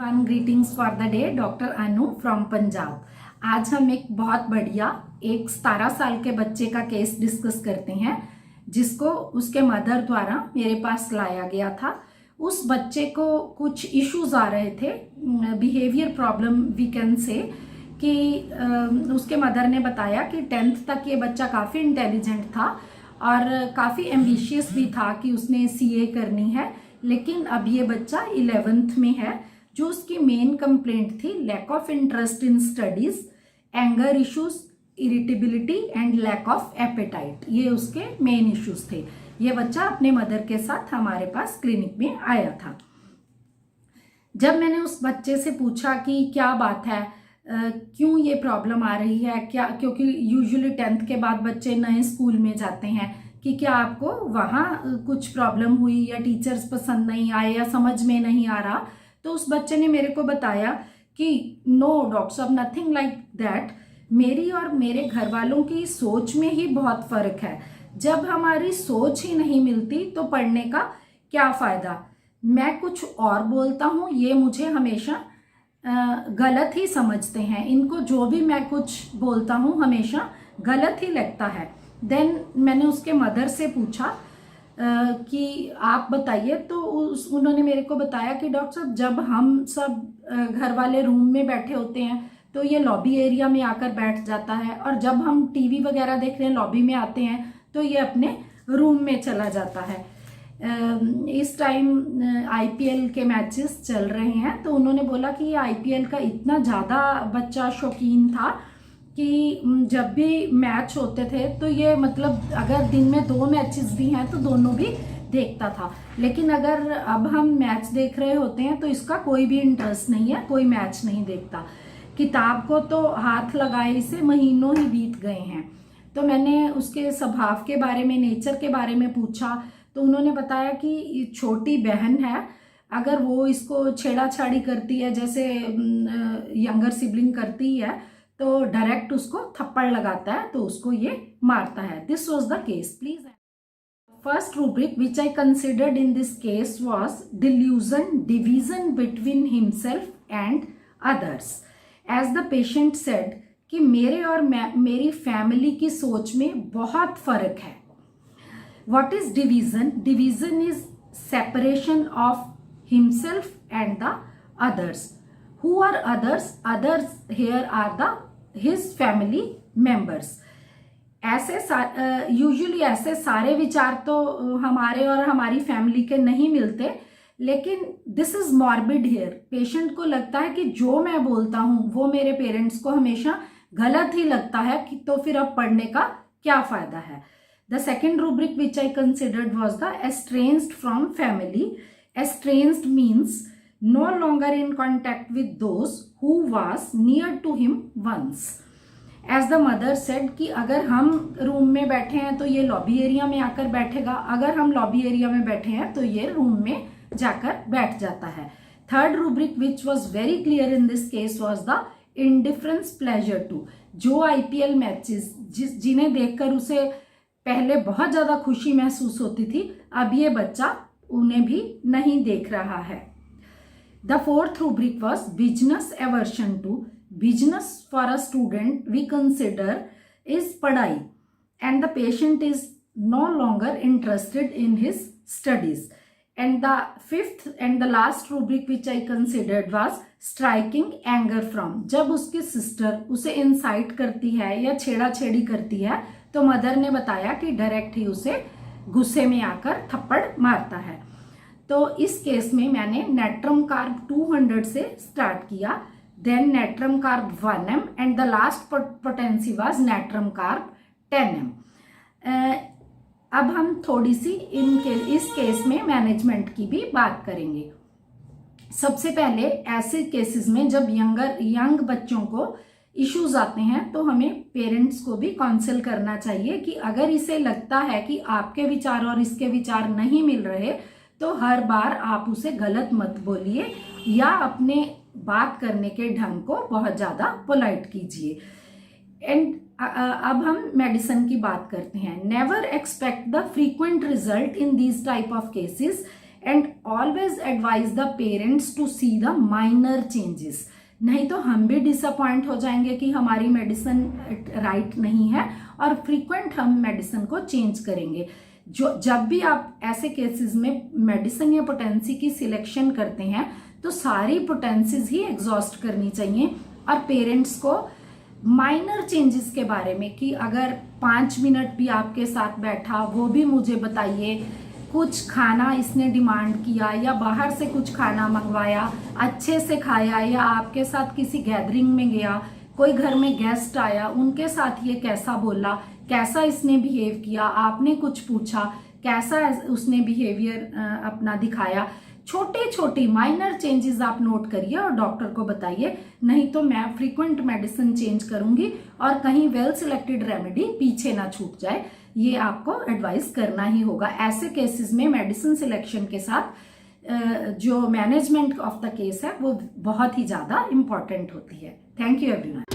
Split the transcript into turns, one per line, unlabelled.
One greetings for the day, doctor Anu from Punjab. आज हम एक बहुत बढ़िया 17 साल के बच्चे का केस डिस्कस करते हैं जिसको उसके मदर द्वारा मेरे पास लाया गया था। उस बच्चे को कुछ इश्यूज आ रहे थे, behaviour problem we can say, कि उसके मदर ने बताया कि 10th तक ये बच्चा काफ़ी इंटेलिजेंट था और काफ़ी एम्बिशियस भी था कि उसने सीए करनी है, लेकिन अब ये बच्चा 11th में है। जो उसकी मेन कंप्लेंट थी, lack of interest in studies, anger issues, irritability and lack of appetite, ये उसके मेन इश्यूज थे। ये बच्चा अपने मदर के साथ हमारे पास क्लिनिक में आया था। जब मैंने उस बच्चे से पूछा कि क्या बात है, क्यों ये प्रॉब्लम आ रही है, क्या, क्योंकि यूजुअली 10th के बाद बच्चे नए स्कूल में जाते हैं, कि क्या आपको वहाँ कुछ प्रॉब्लम हुई या टीचर्स पसंद नहीं आए या समझ में नहीं आ रहा। तो उस बच्चे ने मेरे को बताया कि नो डॉक्टर साहब, नथिंग लाइक दैट। मेरी और मेरे घर वालों की सोच में ही बहुत फ़र्क है। जब हमारी सोच ही नहीं मिलती तो पढ़ने का क्या फ़ायदा। मैं कुछ और बोलता हूँ, ये मुझे हमेशा गलत ही समझते हैं। इनको जो भी मैं कुछ बोलता हूँ हमेशा गलत ही लगता है। देन मैंने उसके मदर से पूछा कि आप बताइए। तो उन्होंने मेरे को बताया कि डॉक्टर साहब, जब हम सब घर वाले रूम में बैठे होते हैं तो ये लॉबी एरिया में आकर बैठ जाता है, और जब हम टीवी वगैरह देख रहे हैं लॉबी में आते हैं तो ये अपने रूम में चला जाता है। इस टाइम आईपीएल के मैचेस चल रहे हैं, तो उन्होंने बोला कि ये आईपीएल का इतना ज़्यादा बच्चा शौकीन था कि जब भी मैच होते थे तो ये, मतलब अगर दिन में 2 मैचेस भी हैं तो दोनों भी देखता था। लेकिन अगर अब हम मैच देख रहे होते हैं तो इसका कोई भी इंटरेस्ट नहीं है, कोई मैच नहीं देखता। किताब को तो हाथ लगाए इसे महीनों ही बीत गए हैं। तो मैंने उसके स्वभाव के बारे में, नेचर के बारे में पूछा, तो उन्होंने बताया कि छोटी बहन है, अगर वो इसको छेड़ाछाड़ी करती है जैसे यंगर सिबलिंग करती है तो डायरेक्ट उसको थप्पड़ लगाता है, तो उसको ये मारता है। This was the case. Please, first rubric which I considered in this case was delusion, division between himself and others. As the patient said कि मेरे और मेरी फैमिली की सोच में बहुत फर्क है। What is division? Division is separation of himself and the others. Who are others? Others here are his family members. ऐसे यूजुअली ऐसे सारे विचार तो हमारे और हमारी फैमिली के नहीं मिलते, लेकिन this is morbid here. Patient को लगता है कि जो मैं बोलता हूँ वो मेरे पेरेंट्स को हमेशा गलत ही लगता है, कि तो फिर अब पढ़ने का क्या फायदा है। The second rubric which I considered was the estranged from family. estranged means no longer in contact with those who was near to him once. As the mother said कि अगर हम रूम में बैठे हैं तो ये लॉबी एरिया में आकर बैठेगा, अगर हम लॉबी एरिया में बैठे हैं तो ये रूम में जाकर बैठ जाता है। Third rubric which was very clear in this case was the indifference pleasure too. जो आईपीएल मैचेस जिन्हें देखकर उसे पहले बहुत ज़्यादा खुशी महसूस होती थी, अब ये बच्चा उन्हें भी नहीं देख रहा है। The fourth rubric was business aversion to. Business for a student we consider is padai, and the patient is no longer interested in his studies. And the fifth and the last rubric which I considered was striking anger from. जब उसकी sister उसे insight करती है या छेड़ाछेड़ी करती है तो mother ने बताया कि डायरेक्ट ही उसे गुस्से में आकर थप्पड़ मारता है। तो इस केस में मैंने नेट्रम कार्ब 200 से स्टार्ट किया, then natrum carb 1m and the last potency was natrum carb 10m। अब हम थोड़ी सी इस केस में मैनेजमेंट की भी बात करेंगे। सबसे पहले ऐसे केसेस में जब यंग बच्चों को इश्यूज आते हैं तो हमें पेरेंट्स को भी काउंसिल करना चाहिए कि अगर इसे लगता है कि आपके विचार और इसके विचार नहीं मिल रहे तो हर बार आप उसे गलत मत बोलिए या अपने बात करने के ढंग को बहुत ज़्यादा पोलाइट कीजिए। एंड अब हम मेडिसिन की बात करते हैं। Never expect the frequent result in these type of cases and always advise the parents to see the minor changes, नहीं तो हम भी डिसअपॉइंट हो जाएंगे कि हमारी मेडिसिन राइट नहीं है और फ्रीक्वेंट हम मेडिसिन को चेंज करेंगे। जब भी आप ऐसे केसेस में मेडिसिन या पोटेंसी की सिलेक्शन करते हैं तो सारी पोटेंसीज ही एग्जॉस्ट करनी चाहिए और पेरेंट्स को माइनर चेंजेस के बारे में कि अगर 5 मिनट भी आपके साथ बैठा वो भी मुझे बताइए, कुछ खाना इसने डिमांड किया या बाहर से कुछ खाना मंगवाया, अच्छे से खाया, या आपके साथ किसी गैदरिंग में गया, कोई घर में गेस्ट आया, उनके साथ ये कैसा बोला, कैसा इसने बिहेव किया, आपने कुछ पूछा, कैसा उसने बिहेवियर अपना दिखाया। छोटे छोटे माइनर चेंजेस आप नोट करिए और डॉक्टर को बताइए, नहीं तो मैं फ्रीक्वेंट मेडिसिन चेंज करूंगी और कहीं वेल सिलेक्टेड रेमेडी पीछे ना छूट जाए। ये आपको एडवाइस करना ही होगा। ऐसे केसेस में मेडिसिन सिलेक्शन के साथ जो मैनेजमेंट ऑफ द केस है वो बहुत ही ज्यादा इंपॉर्टेंट होती है। Thank you everyone.